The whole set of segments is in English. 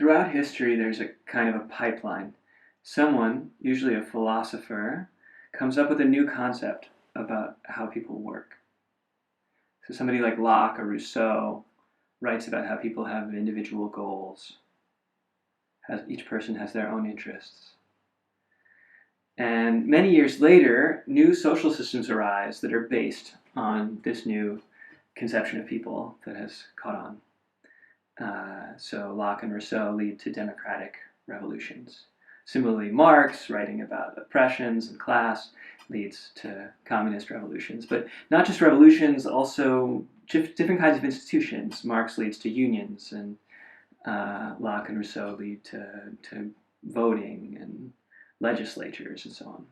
Throughout history, there's a kind of a pipeline. Someone, usually a philosopher, comes up with a new concept about how people work. So somebody like Locke or Rousseau writes about how people have individual goals. Each person has their own interests. And many years later, new social systems arise that are based on this new conception of people that has caught on. So Locke and Rousseau lead to democratic revolutions. Similarly, Marx, writing about oppressions and class, leads to communist revolutions. But not just revolutions, also different kinds of institutions. Marx leads to unions, and Locke and Rousseau lead to voting and legislatures and so on.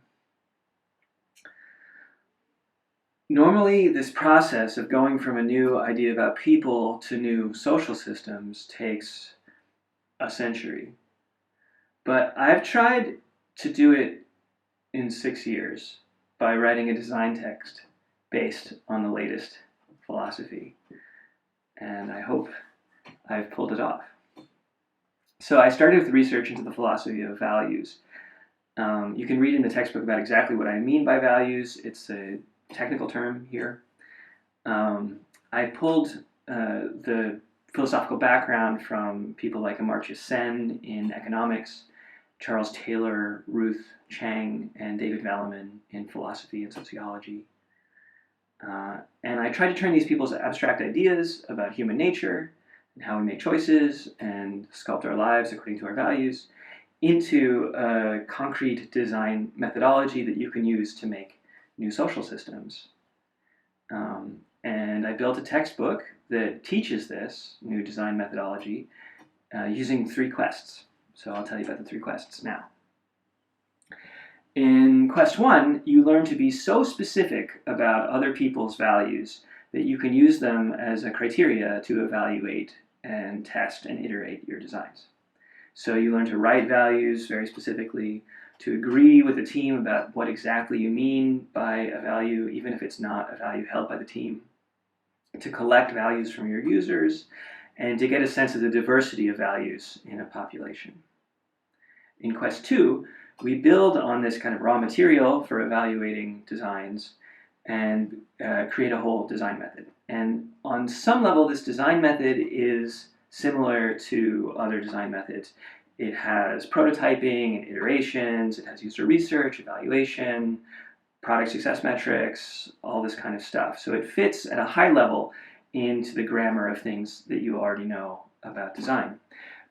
Normally, this process of going from a new idea about people to new social systems takes a century. But I've tried to do it in 6 years by writing a design text based on the latest philosophy. And I hope I've pulled it off. So I started with research into the philosophy of values. You can read in the textbook about exactly what I mean by values. It's a technical term here. I pulled the philosophical background from people like Amartya Sen in economics, Charles Taylor, Ruth Chang, and David Velleman in philosophy and sociology. And I tried to turn these people's abstract ideas about human nature and how we make choices and sculpt our lives according to our values into a concrete design methodology that you can use to make new social systems. And I built a textbook that teaches this new design methodology using 3 quests. So I'll tell you about the 3 quests now. In quest 1, you learn to be so specific about other people's values that you can use them as a criteria to evaluate and test and iterate your designs. So you learn to write values very specifically, to agree with the team about what exactly you mean by a value, even if it's not a value held by the team, to collect values from your users, and to get a sense of the diversity of values in a population. In quest 2, we build on this kind of raw material for evaluating designs and create a whole design method. And on some level, this design method is similar to other design methods. It has prototyping and iterations, it has user research, evaluation, product success metrics, all this kind of stuff. So it fits at a high level into the grammar of things that you already know about design.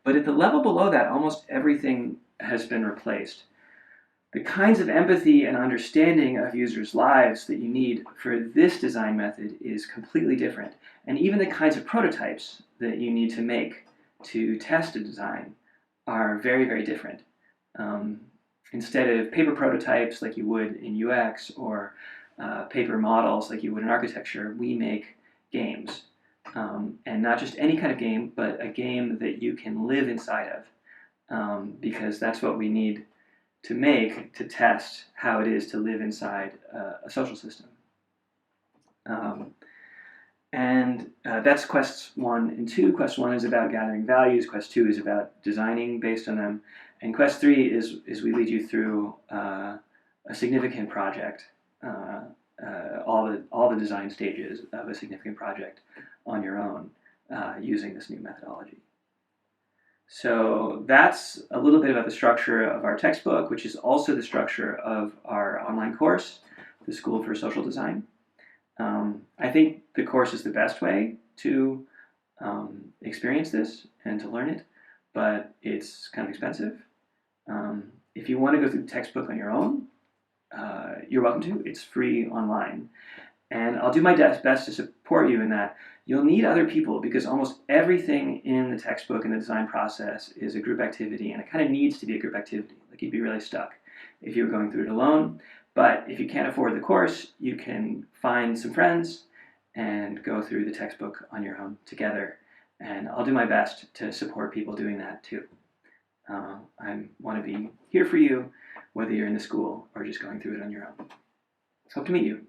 But at the level below that, almost everything has been replaced. The kinds of empathy and understanding of users' lives that you need for this design method is completely different. And even the kinds of prototypes that you need to make to test a design are very, very different. Instead of paper prototypes like you would in UX or paper models like you would in architecture, we make games. And not just any kind of game, but a game that you can live inside of, because that's what we need to make to test how it is to live inside a social system. That's quests 1 and 2. Quest 1 is about gathering values. Quest 2 is about designing based on them. And quest 3 is we lead you through a significant project, all the design stages of a significant project on your own using this new methodology. So that's a little bit about the structure of our textbook, which is also the structure of our online course, the School for Social Design. I think the course is the best way to experience this and to learn it, but it's kind of expensive. If you want to go through the textbook on your own, you're welcome to. It's free online. And I'll do my best to support you in that. You'll need other people because almost everything in the textbook and the design process is a group activity, and it kind of needs to be a group activity. Like, you'd be really stuck if you were going through it alone. But if you can't afford the course, you can find some friends and go through the textbook on your own together. And I'll do my best to support people doing that too. I want to be here for you, whether you're in the school or just going through it on your own. Hope to meet you.